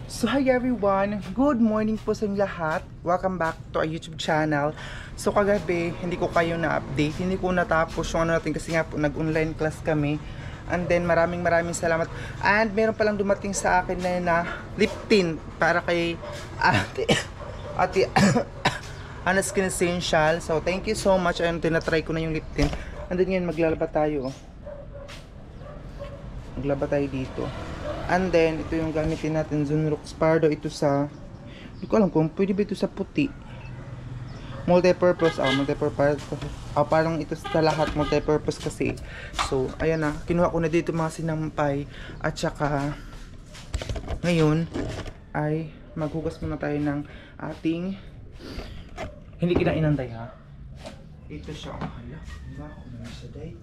So hi everyone, good morning po sa inyong lahat. Welcome back to our YouTube channel. So kagabi, hindi ko kayo na-update, hindi ko natapos yung ano natin kasi nga po nag-online class kami. And then maraming salamat. And meron palang dumating sa akin na lip tint para kay ate Ana Skin Essential. So thank you so much. Ayun, tinatry ko na yung lip tint. And then ngayon maglalaba tayo. Maglaba tayo dito. And then, ito yung gamitin natin, Zunrox Pardo. Ito sa, hindi ko alam kung pwede ba ito sa puti. Multi-purpose, multi-purpose. Parang ito sa lahat, multi-purpose kasi. So, ayan na, kinuha ko na dito mga sinampay. At saka, ngayon, ay maghugas muna tayo ng ating, hindi kinainanday ha. Ito siya, hala, diba? Ano siya day?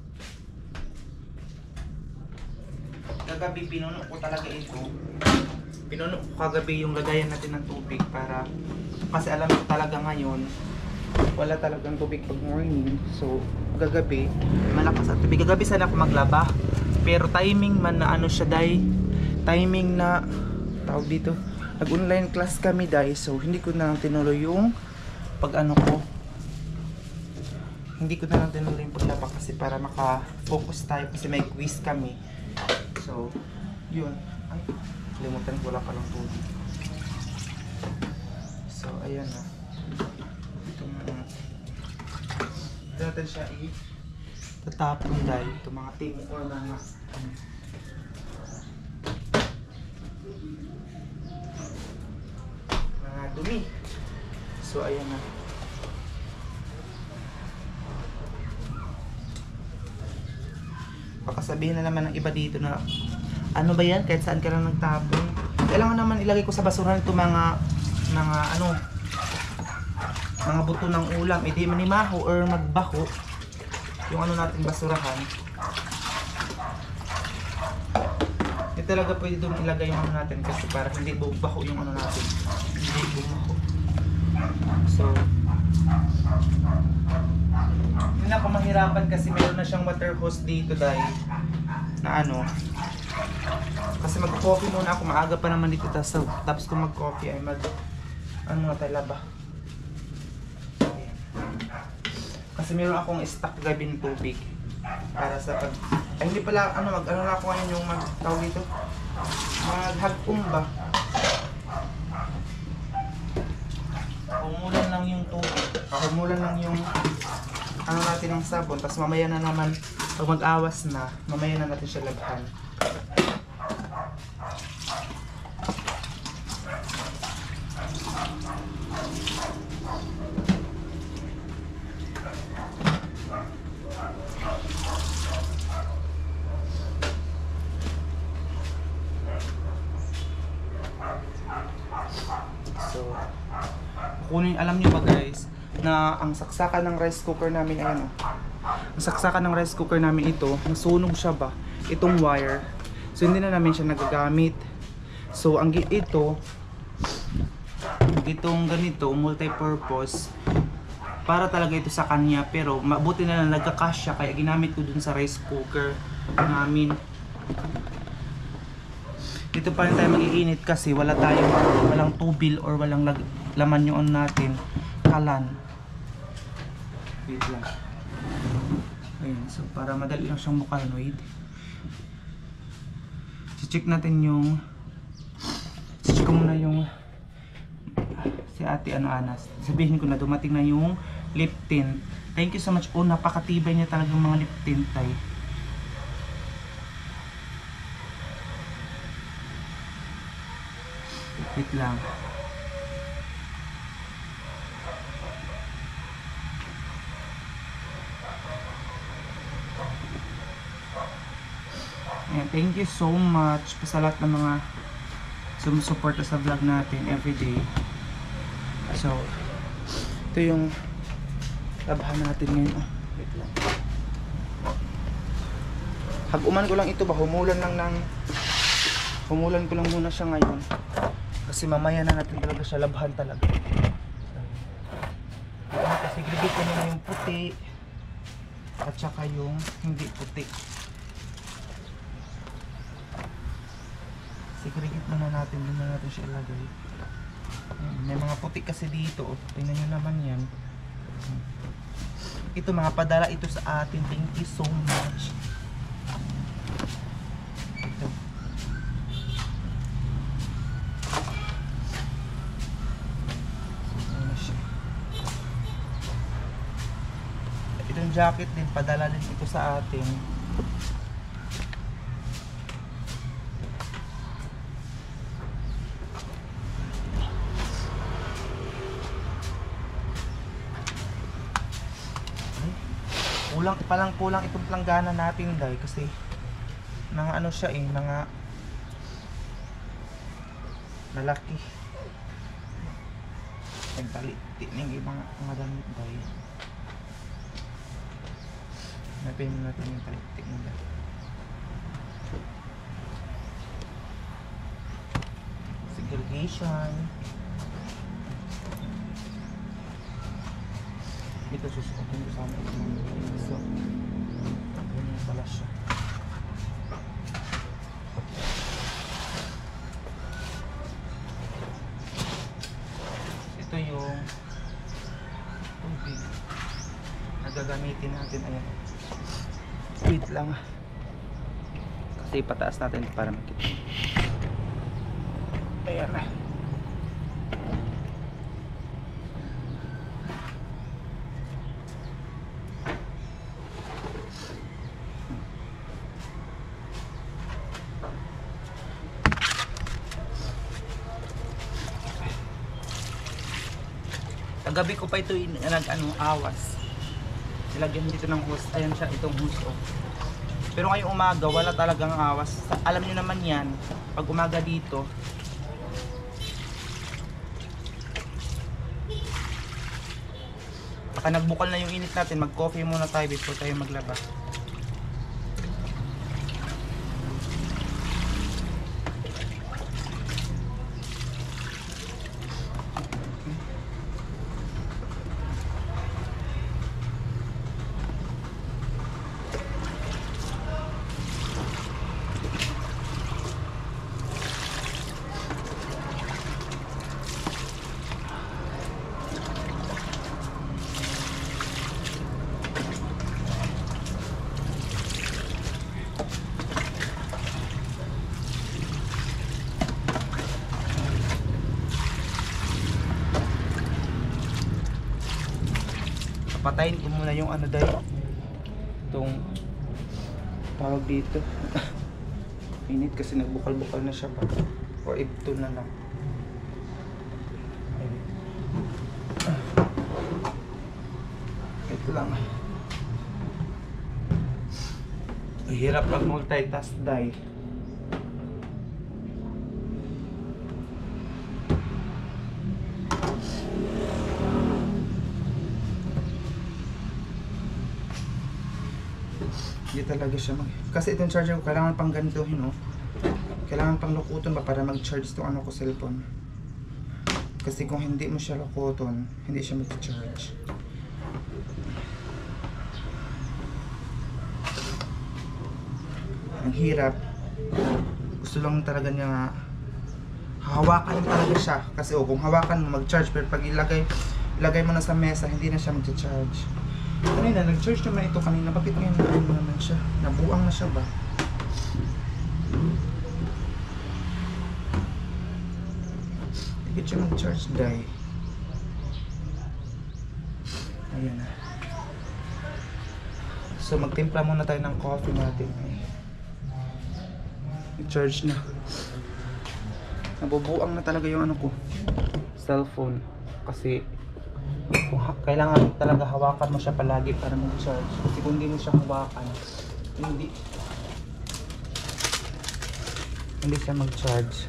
Kagabi pinuno ko talaga ito. Pinuno ko kagabi yung lagayan natin ng tubig para kasi alam ko talaga ngayon wala talagang tubig pag morning. So kagabi malakas ang tubig. Kagabi sana ako maglaba. Pero timing man na ano siya day. Timing na tawag dito. Nag-online class kami day. So hindi ko na lang tinuloy yung pag ano ko. Hindi ko na lang tinuloy yung paglaba kasi para maka-focus tayo kasi may quiz kami. So, yun. Ay, limutan ko lang palang tubig. So, ayan na. Ito natin siya tatapon dahil ito mga ting or mga dumi. So, ayan na. Baka sabihin na naman ng iba dito na ano ba yan, kahit saan ka lang nagtapon. Kailangan naman ilagay ko sa basurahan ito mga buto ng ulam, hindi manimaho or magbako yung ano natin basurahan. Ito talaga pwede doon ilagay yung ano natin kasi para hindi bumako yung ano natin, hindi bumako. So hindi ako mahirapan kasi meron na siyang water hose dito dahil na ano kasi mag-coffee muna ako, maaga pa naman dito tapos kung mag-coffee ay ano na tayo laba. Kasi meron akong stock gabi ng tubig para sa pag ay hindi pala ano mag-ano na ako ngayon yung mag-tawag dito maghagpong ba humulan lang yung tubig humulan lang yung ano natin ng sabon, tapos mamaya na naman pag mag-awas na, mamaya na natin siya laghan. So, kunin, alam niyo ba guys, na ang saksakan ng rice cooker namin ayan oh. Ang saksakan ng rice cooker namin ito, nasunog siya ba itong wire. So hindi na namin siya nagagamit. So ang itong ganito multi-purpose para talaga ito sa kanya, pero mabuti na lang nagka-cash siya kaya ginamit ko dun sa rice cooker namin. Dito pa rin tayo mag-iinit kasi walang tubil or walang laman yung ano natin, kalan. Wait lang. Ayan, so para madali lang siyang mukanoid. Check natin yung check ko muna yung si ate Anas. Sabihin ko na dumating na yung lip tint. Thank you so much. Oh, napakatibay niya talagang mga lip tint ay. Wait lang. Ayan, thank you so much sa lahat ng mga sumusuporta sa vlog natin everyday. So, ito yung labahan natin ngayon. Oh, wait lang. Hag-uman ko lang ito ba? Humulan ko lang muna siya ngayon. Kasi mamaya na natin talaga siya labahan talaga. Kasi gribit ko na yung puti at saka yung hindi puti. Ikrikit muna natin, doon na natin siya ilagay. Ayan, may mga putik kasi dito. Oh. Tingnan nyo naman yan. Ito mga padala ito sa atin. Thank you so much. Ito. Ayan siya. Itong jacket din, padala din ito sa atin. Kulang itong planggana natin dahil kasi mga ano siya eh, mga malaki. Nagbaliti na yung ibang mga damit dahil napin natin yung palitik nila. Segregation. Ito susukutin ko sa amin. So, ganyan pala siya. Ito yung tubig na gagamitin natin. Ayan. Wait lang. Kasi pataas natin para makita. Ayan na. Gabi ko pa ito awas. Nilagyan dito ng hose. Ayan siya, itong hose oh. Pero ngayong umaga wala talagang awas. Alam niyo naman yan, pag umaga dito. Baka nagbukal na yung init natin, mag-coffee muna tayo before tayo maglaba. Patayin ko muna yung ano dahil itong tawag dito. Init kasi nagbukal-bukal na siya pa. O ito na lang. Ito lang. Hirap mag multitask dahil hindi talaga siya kasi itong charger ko kailangan pang ganituhin oh. Kailangan pang lukuton ba para mag-charge itong ano ko cellphone. Kasi kung hindi mo siya lukuton, hindi siya mag-charge. Ang hirap. Gusto lang talaga niya hawakan mo talaga siya. Kasi kung hawakan mo mag-charge, pero pag ilagay mo na sa mesa, hindi na siya mag-charge. Kanina, nag-charge naman ito kanina. Bakit ngayon na naman siya? Nabuang na siya ba? Bakit siya mag-charge dahil? Ayan na. So, magtimpla muna tayo ng coffee natin. Charge na. Nabubuang na talaga yung ano ko. Cellphone. Kasi kailangan talaga hawakan mo siya palagi para mag-charge. Kasi kung hindi mo siya hawakan, hindi siya mag-charge.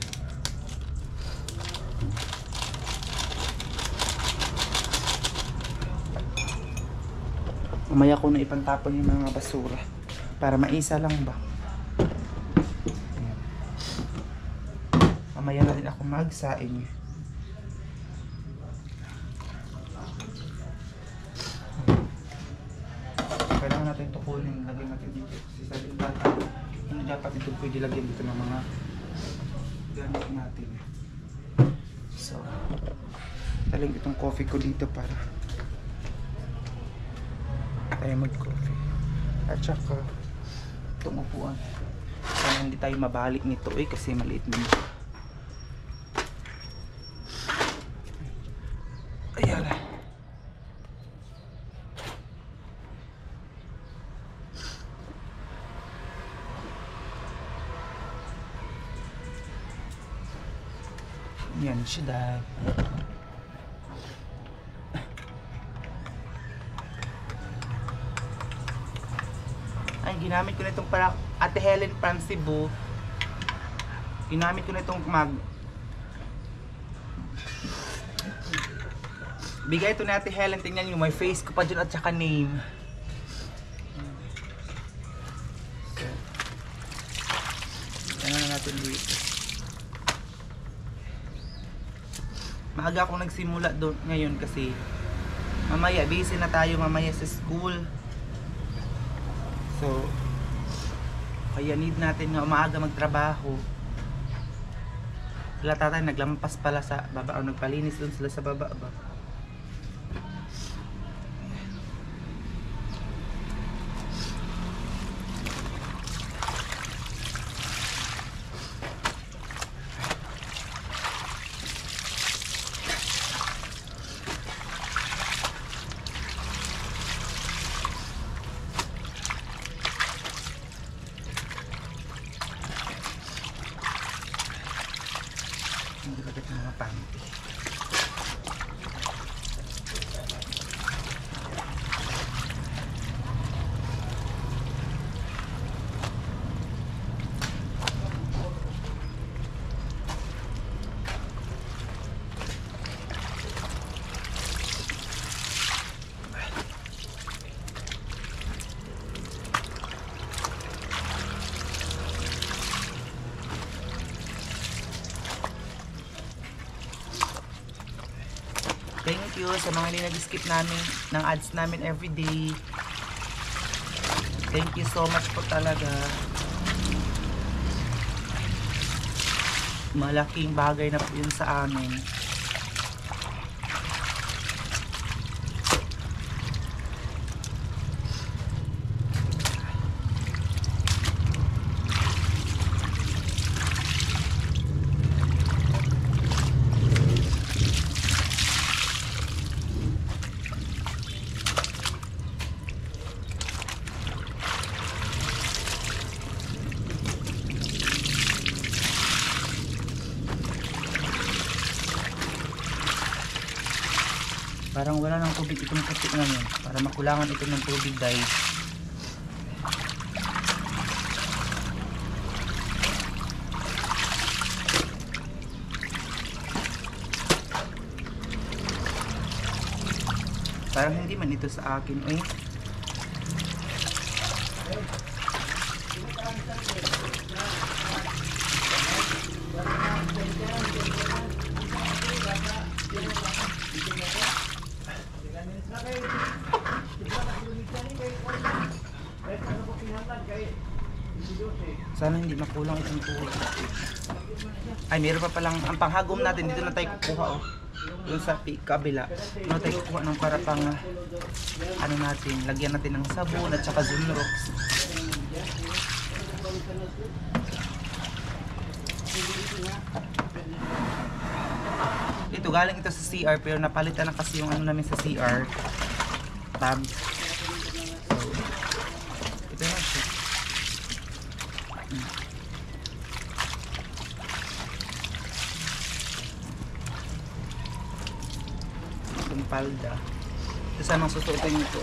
Mamaya ko na ipantapon yung mga basura para maisa lang ba. Mamaya na din ako magsaing. Kailangan natin ito kunin, lagyan natin dito. Kasi sabi ng bata, hindi dapat ito pwede lagyan dito ng mga gamit natin. So, taling itong coffee ko dito para tayo mag-coffee. At saka, itong upuan. Para hindi tayo mabalik nito kasi maliit din siya. Ayan. Yan siya dahil. Ay, ginamit ko na itong para Ate Helen from Cebu. Ginamit ko na itong bigay ito na Ate Helen. Tingnan nyo, may face ko pa dyan at saka name. So, yan na natin dito. Maaga akong nagsimula doon ngayon kasi mamaya busy na tayo mamaya sa school. So kaya need natin nga maaga magtrabaho. Sila tatay naglampas pala sa baba o nagpalinis doon sila sa baba ba. Hindi bagay ng mga panty. Thank you sa mga hindi nag-skip namin ng ads namin everyday. Thank you so much po talaga. Malaking bagay na po yun sa amin. Parang wala ng tubig itong puti namin para makulangan ito ng tubig guys. Parang hindi man ito sa akin Sana hindi makulang itong tubig. Ay, meron pa palang ang panghagom natin. Dito na tayo kukuha doon sa kabila. Dito na tayo kukuha ng para pang ano natin, lagyan natin ng sabon at saka Zunrox. Ito galing ito sa CR pero napalitan na kasi yung ano namin sa CR tab. So, ito na siya. Itong palda. Ito sanang susuotin nito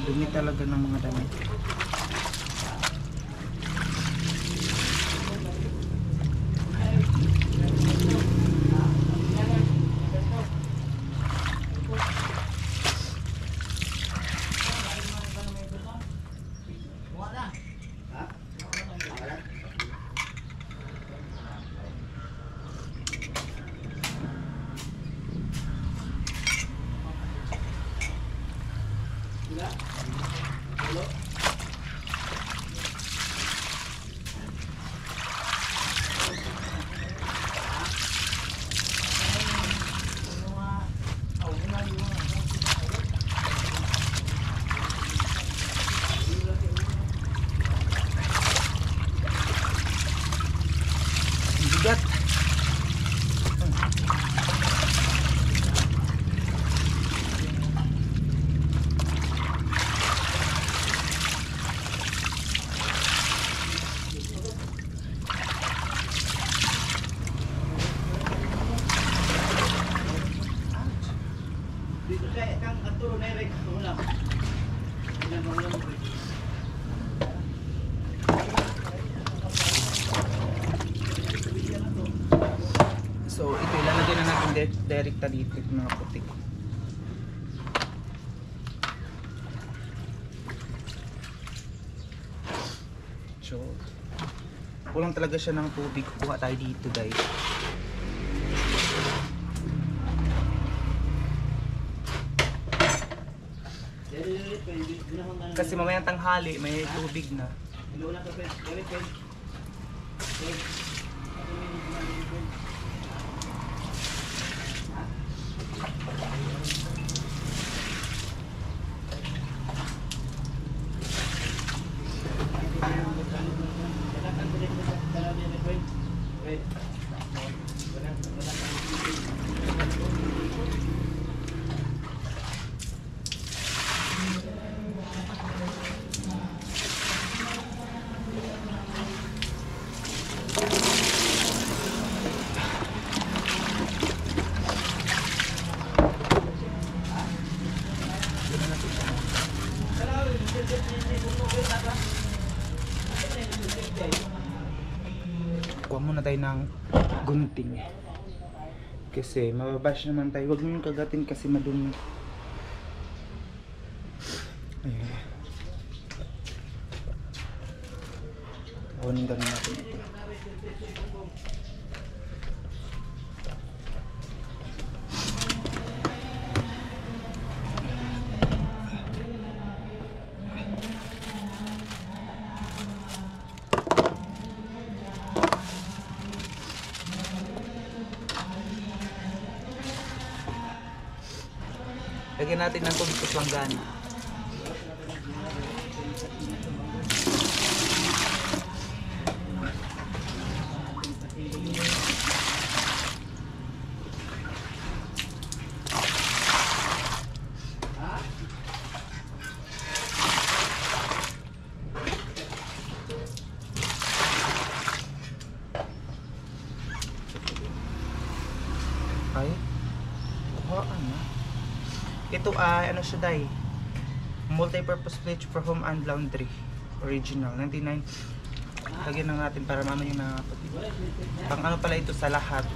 Dumi talaga ng mga damit. bigat. Dito siya, kang aturo na rin. Wala. So ito, ilalagay na natin direkta dito yung mga putik. So kulang talaga siya ng tubig. Kuha tayo dito guys. Kasi mamayang tanghali may tubig na. Kuha muna tayo ng gunting kasi mababash naman tayo. Huwag mo yung kagatin kasi madumi. Ayan. Kunin ganun natin ito. Lagyan natin ng tubig sa langgana. Ay, kuhaan na. Ito ay ano siya day, multi-purpose bleach for home and laundry, original 99. Lagyan na natin para mamaya yung mga puti. Pang ano pala ito sa lahat.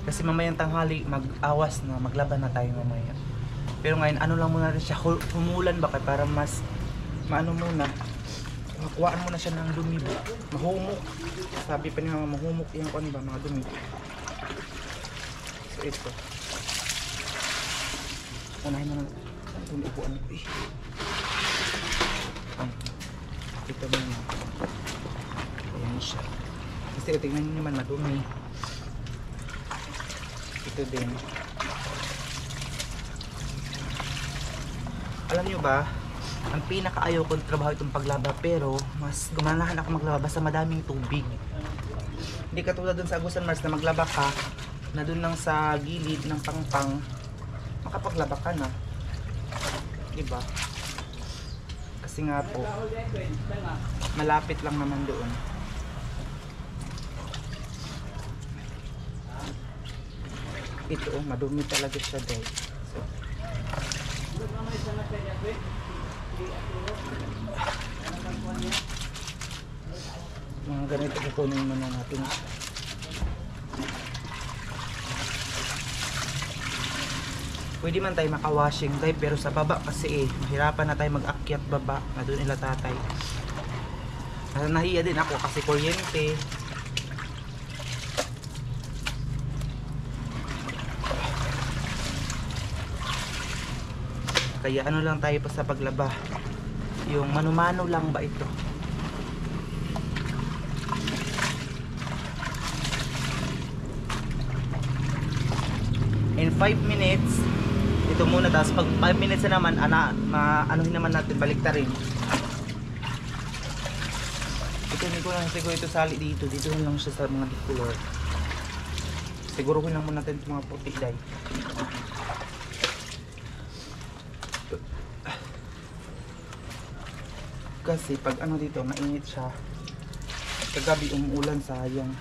Kasi mamayang tanghali mag-awas na, maglaban na tayo mamaya. Pero ngayon ano lang muna rin siya, humulan ba kaya para mas maano muna. Makuhaan mo na siya ng dumi ba? Mahumok. Sabi pa niya mahumok yung kung ba, mga dumi. So ito. Unahin mo na dumi upuan ko eh. Ito mo na. Ayan siya. Kasi tingnan nyo naman madumi. Ito din. Alam nyo ba, ang pinakaayaw kong trabaho itong paglaba, pero mas gumanahan ako maglaba basta madaming tubig. Hindi katulad dun sa Agusan Mars na maglaba ka na dun lang sa gilid ng pangpang, makapaglaba ka na, diba? Kasi nga po malapit lang naman doon. Ito madumi talaga siya guys. So, mga ganito kukunin muna natin. Pwede man tayo maka-washing tayo, pero sa baba kasi mahirapan na tayo mag-akyat baba na doon nila tatay. Nahiya din ako kasi kuryente. Kaya ano lang tayo pa sa paglaba, yung mano-mano lang ba ito. In 5 minutes Dito muna, tapos pag 5 minutes na naman, anuhin naman natin, baliktarin. Ito, hindi ko lang siguro ito sali dito. Dito lang siya sa mga color. Siguruhin lang muna natin itong mga puti dahil. Kasi pag ano dito, mainit siya. Kagabi umuulan, sayang.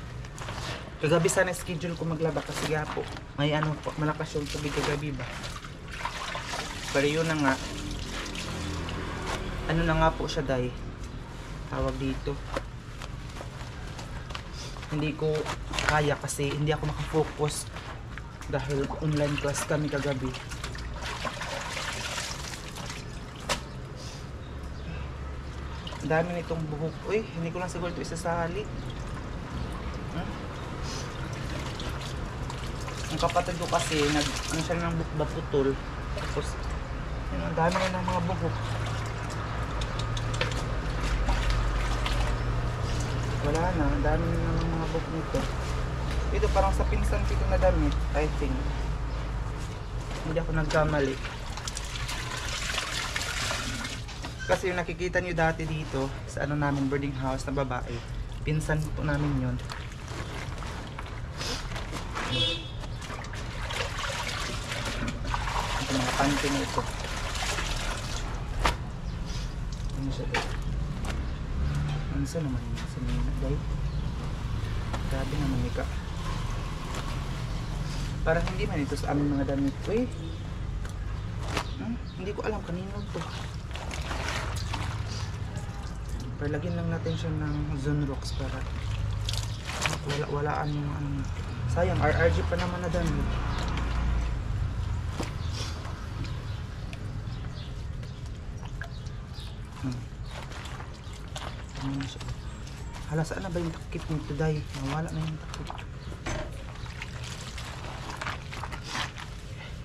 Kagabi sana schedule ko maglaba kasi nga po, may ano po, malakas yung tubig kagabi ba. Pero yun na nga, ano na nga po siya dahil, tawag dito. Hindi ko kaya kasi hindi ako makafocus dahil online class kami kagabi. Ang dami nitong buhok. Uy, hindi ko lang siguro ito isasali. Ang kapatid ko kasi ano siya ng baputol. Tapos yun, ang dami na ng mga buhok. Wala na, ang dami na ng mga buhok nito. Ito parang sa pinsan ko na damit, I think. Hindi ako nagkamali. Kasi yung nakikita nyo dati dito sa ano namin boarding house na babae, pinsan po namin yun. Ito mga panty na ito. Ano siya ito? Ano siya naman yun? Sa mga guy? Grabe naman ika. Parang hindi man ito sa aming mga damit. Uy! Hindi ko alam kanino ito. Pero lagyan lang natin siya ng Zonrox para walaan yung ano. Sayang, RRG pa naman na damit. Ano na siya? Hala, saan na ba yung takip nito dahil? Nawala na yung takip.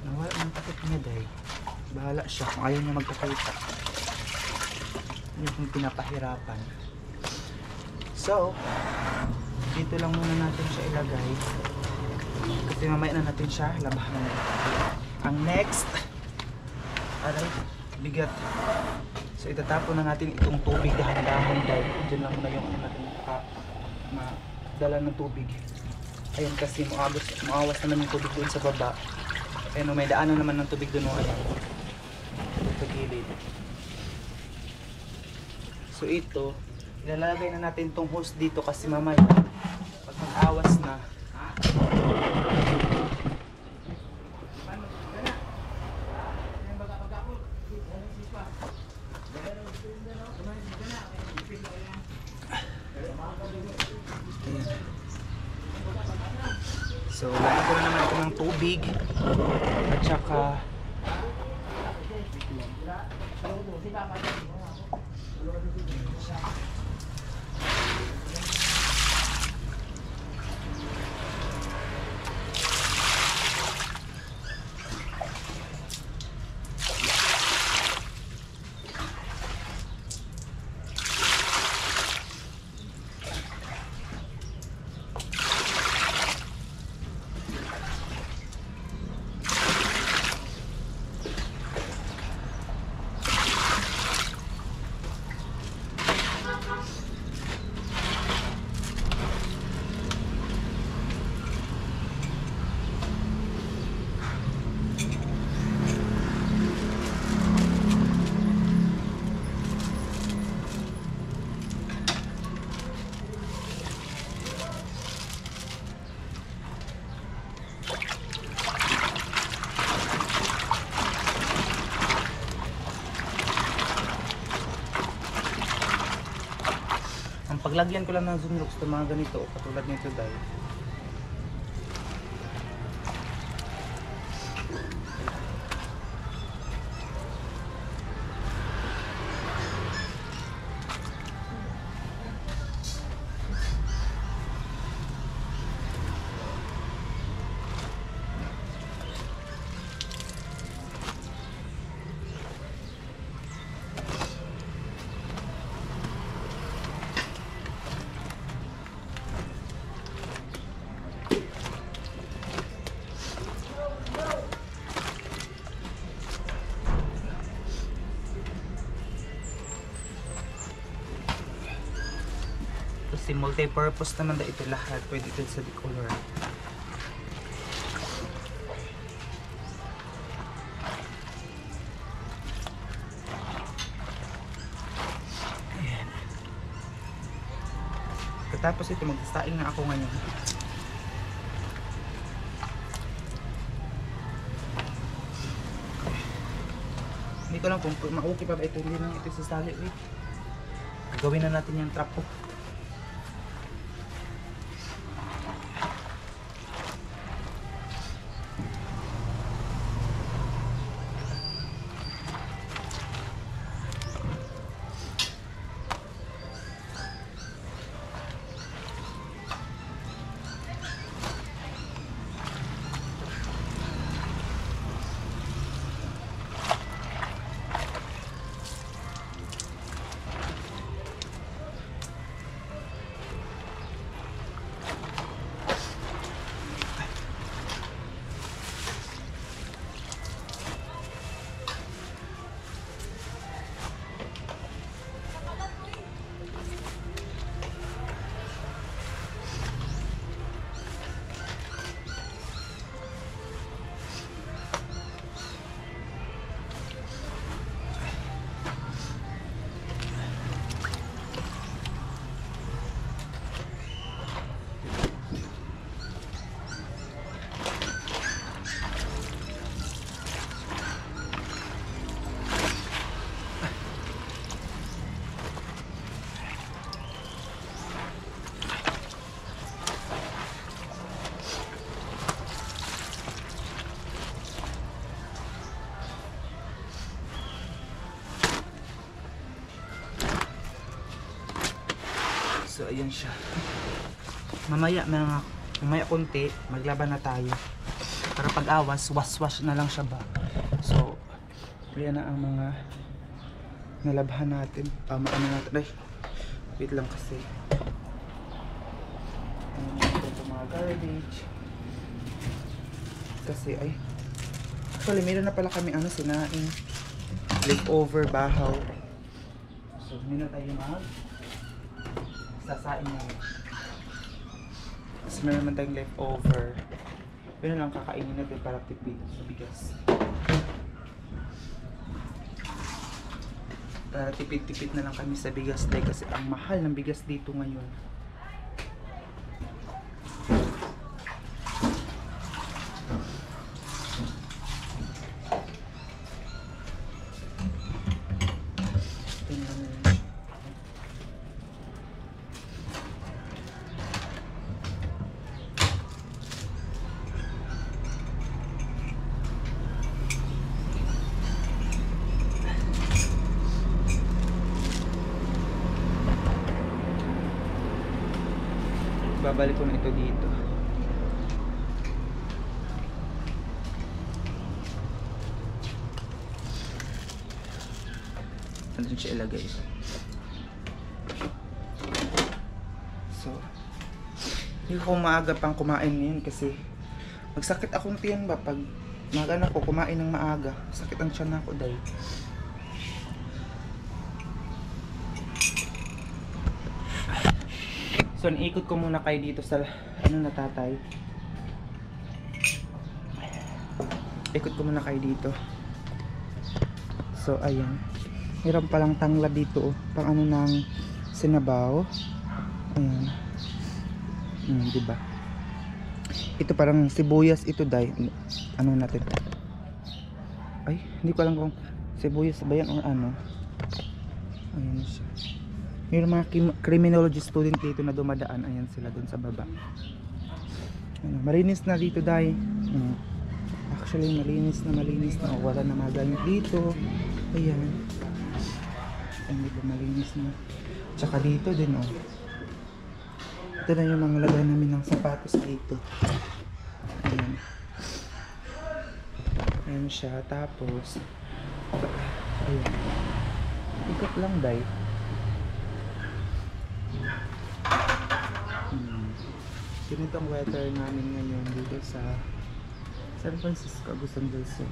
Nawala na yung takip niya dahil. Bahala siya kung ayaw niya magpakita. Yun yung pinapahirapan. So, dito lang muna natin siya ilagay. Kasi mamaya na natin siya labahan. Ang next, aray, bigat. So itatapon na natin itong tubig dahan-dahan dahil dyan lang muna yung ano natin madala ng tubig. Ayan kasi muawas naman yung tubig doon sa baba. Ayan o, may daanan naman ng tubig doon o, ayan. Sa gilid. So ito, ilalagay na natin itong hose dito kasi mamaya pag mag-awas na, so lagyan ko na naman ito ng tubig at saka paglagyan ko lang ng Zonrox ito mga ganito katulad nito dahil kasi multi-purpose naman ito lahat. Pwede ito sa decolor. Ayan. Tapos ito, mag-style na ako ngayon. Hindi ko lang kung ma-okay pa ba ito. Hindi lang ito sa sali. Wait. Gawin na natin yung trap po. So ayan siya. Mamaya konti, maglaban na tayo. Para pag awas, wash na lang siya ba. So, ayan na ang mga nalabhan natin. Ano natin. Ay, wait lang kasi. Ito mga garbage. Kasi ay, actually meron na pala kami sinaing leftover bahaw. So, hindi na tayo sasain na. Kasi meron naman tayong leftover. Yun lang kakainin natin para tipid sa bigas. Para tipid-tipid na lang kami sa bigas dahil kasi ang mahal ng bigas dito ngayon. Babalik ko na ito dito. Ano siya ilagay? So, hindi ko maaga pang kumain ngayon kasi magsakit akong tiyan ba pag mag-anak ko kumain ng maaga. Sakit ang tiyan ako dahil. So, naikot ko muna kayo dito sa na tatay. Ikot ko muna kayo dito. So, ayan. Meron palang tanglad dito, pang ng sinabaw. Ayan. Diba? Ito parang sibuyas ito, dai. Ano natin? Ay, hindi ko alam kung sibuyas ba yan o ano. Ayan siya. Mayroon mga criminology student dito na dumadaan. Ayan sila dun sa baba. Malinis na dito, dai. Actually, malinis na. Wala na mga gamit dito. Ayan. Dito malinis na. Tsaka dito din, oh. Ito na yung mga lagay namin ng sapatos dito. Ayan. Ayan siya. Tapos, ayan. Ikot lang, dai. Ganito ang weather namin ngayon dito sa San Francisco, Agusan del Sur.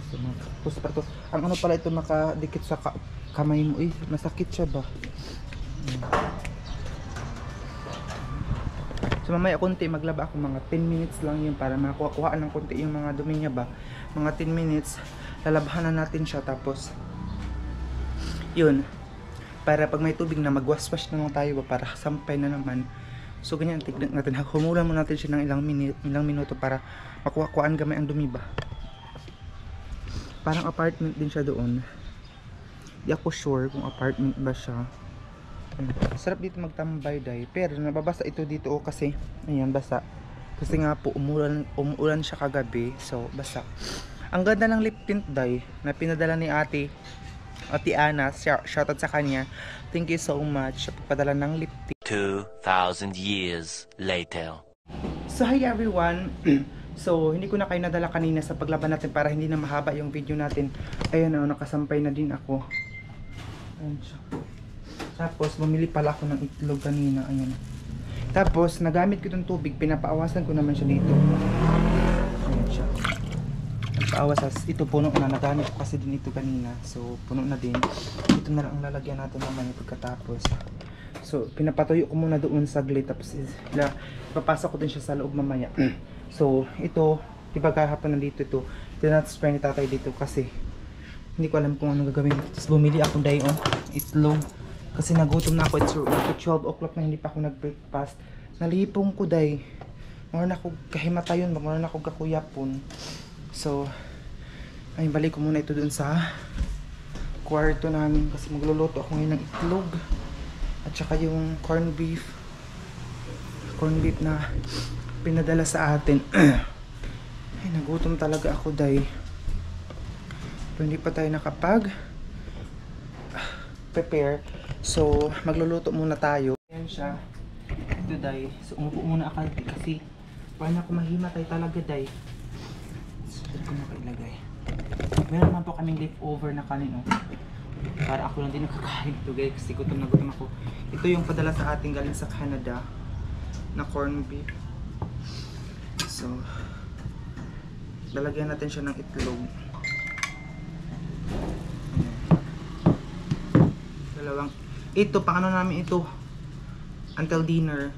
So, tapos ang ano pala ito nakadikit sa kamay mo. Eh, masakit siya ba? So mamaya konti maglaba ako, mga 10 minutes lang yun para makuha ng konti yung mga dumi niya ba. Mga 10 minutes, lalabahan na natin siya, tapos yun, para pag may tubig na magwash-wash na lang tayo ba, para sampay na naman. So ganyan, tignan natin, humulan mo natin siya ng ilang minuto para makuha-kuhaan gamay ang dumi ba. Parang apartment din siya doon, di ako sure kung apartment ba siya. Sarap dito magtambay day, pero nababasa ito dito kasi ayan, basa kasi nga po umuulan siya kagabi, so basa. Ang ganda ng lip tint day na pinadala ni ate Ana, shoutout sa kanya, thank you so much sa pagpadala ng lip tint. 2,000 years later. So hi everyone. So hindi ko na kayo nadala kanina sa paglaban natin para hindi na mahaba yung video natin. Ayan, nakasampay na din ako. Ayan siya. Tapos bumili pala ako ng itlog kanina, ayan. Tapos nagamit ko itong tubig, pinapaawasan ko naman siya dito. Ayan siya. Paawas, ito puno na, nagamit ko kasi din ito kanina. So puno na din. Ito na lang ang lalagyan natin naman pagkatapos. So pinapatuyo ko muna doon saglit, tapos ipapasok ko din siya sa loob mamaya. So ito, diba kahapon nandito ito, tinatransfer ni tatay dito kasi hindi ko alam kung ano gagawin. Tapos bumili ako dayon itlog. Kasi nagutom na ako, it's 12 o'clock na, hindi pa ako nag-breakfast. Nalipong ko day. Mga na ako kahimatayon, mga na ako kakuyapon. So, ay balik ko muna ito dun sa kwarto namin kasi magluluto ako ngayon ng itlog. At saka yung corned beef. Corned beef na pinadala sa atin. Ay, nagutom talaga ako day. Pero hindi pa tayo nakapag prepare. So, magluluto muna tayo. Ayan siya. Ito, day. So, umupo muna ako kasi paano ako mahimatay talaga, day. So, dito ko makailagay. Meron naman po kaming leftover na kanin, oh. Para ako lang din nakakain ito, guys. Kasi gutom na gutom ako. Ito yung padala sa ating galing sa Canada na corned beef. So, lalagyan natin siya ng itlog. Dalawang ito, pang ano namin ito until dinner.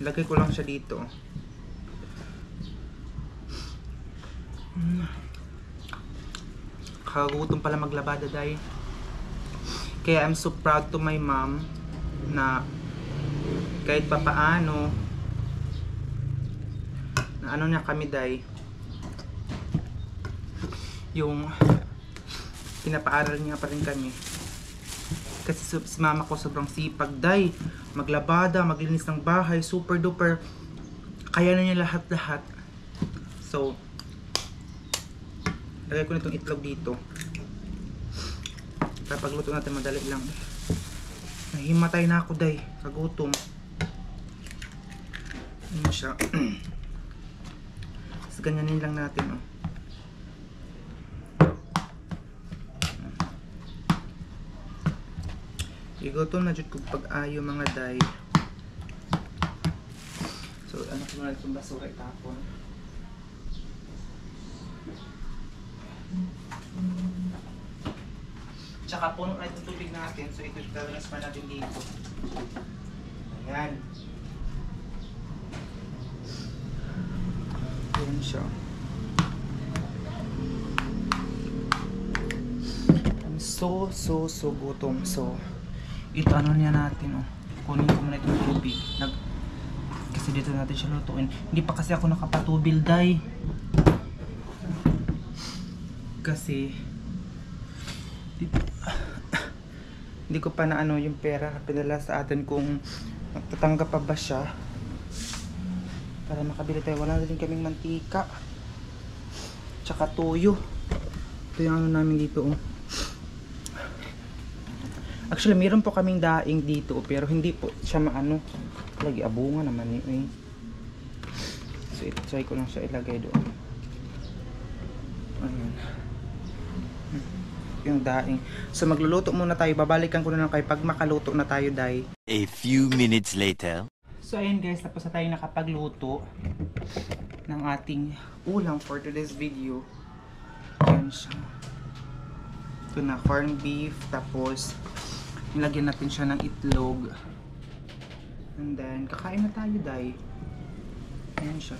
Lagay ko lang siya dito. Kagutom pala maglabada day. Kaya I'm so proud to my mom na kahit pa paano na ano niya kami day, yung pinapaaral niya pa rin kami. Kasi si mama ko sobrang sipag day, maglabada, maglinis ng bahay, super duper, kaya na niya lahat-lahat. So lagay ko nitong itlog dito. Para pagluto natin madali lang. Nahimatay na ako day, kagutom. Ano siya. So ganyanin lang natin, oh. Igutom na dyan kung pag-ayo mga day. So ano ko muna itong basura itapon. Tsaka puno na itong tubig natin. So ito transfer natin dito. Ayan. Ayan siya. I'm so gutom. So ito ano niya natin, oh. Kunin ko muna itong tubig. Kasi dito natin siya lutuin. Hindi pa kasi ako nakapatubil day. Kasi hindi ko pa na ano yung pera pinadala sa atin kung tatanggap pa ba siya. Para makabili tayo. Wala na din kaming mantika. Tsaka toyo. Ito yung ano namin dito, oh. Actually, meron po kaming daing dito, pero hindi po siya maano. Lagi abunga naman yun, eh. So, try ko lang siya ilagay doon. Ayan. Yung daing. So, magluluto muna tayo. Babalikan ko na lang kayo pag makaluto na tayo, day. A few minutes later. So, ayan guys. Tapos na tayo nakapagluto. ng ating ulam for today's video. Ayan siya. Ito na, corned beef. Tapos, nilagyan natin siya ng itlog. And then, kakain na tayo, day. Ayan siya.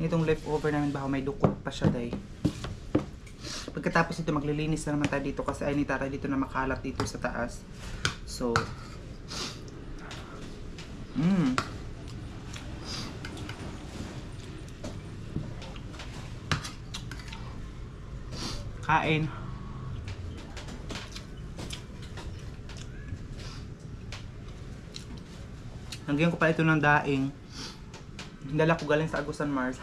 Itong leftover namin, baka may dukot pa siya, day. Pagkatapos ito, maglilinis na naman tayo dito kasi ay ni Tara dito na makalat dito sa taas. So, kain. Lagyan ko pa ito ng daing. Dala ko galing sa Agusan Mars.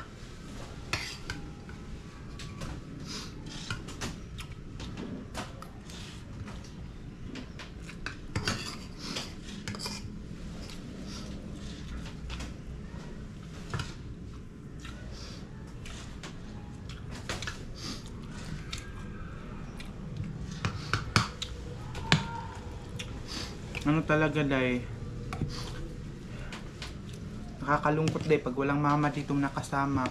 Ano talaga, day? Nakakalungkot, day, pag walang mama ditong nakasama.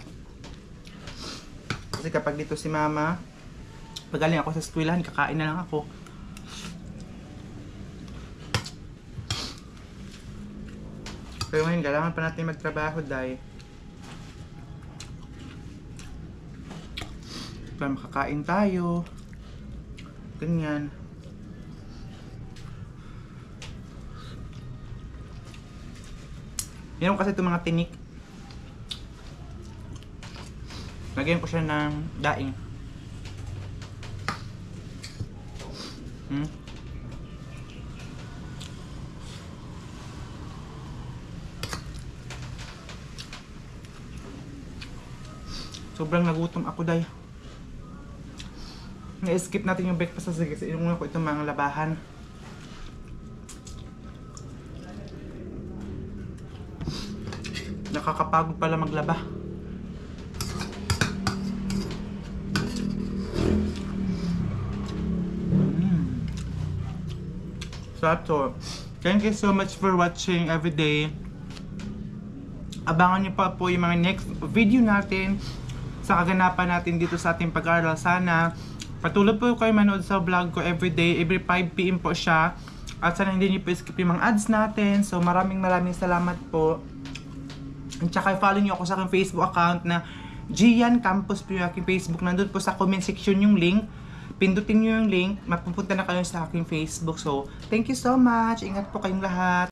Kasi kapag dito si mama, pag galing ako sa eskwelahan, kakain na lang ako. Pero ngayon, kailangan pa natin magtrabaho, day. Para makakain tayo. Ganyan. Meron kasi itong mga tinik. Lagyan ko siya ng daing. Sobrang nagutom ako, day. Na-skip natin yung breakfast kasi inuna ko itong mga labahan. Nakakapagod pala maglaba. So, thank you so much for watching everyday. Abangan niyo pa po yung mga next video natin sa kaganapan natin dito sa ating pag-aaral. Sana patuloy po kayo manood sa vlog ko everyday, every 5 PM po siya. At sana hindi niyo po skip yung mga ads natin. So maraming salamat po. At saka follow niyo ako sa aking Facebook account na Gian Campus po yung aking Facebook. Nandun po sa comment section yung link. Pindutin niyo yung link, mapupunta na kayo sa aking Facebook. So, thank you so much. Ingat po kayong lahat.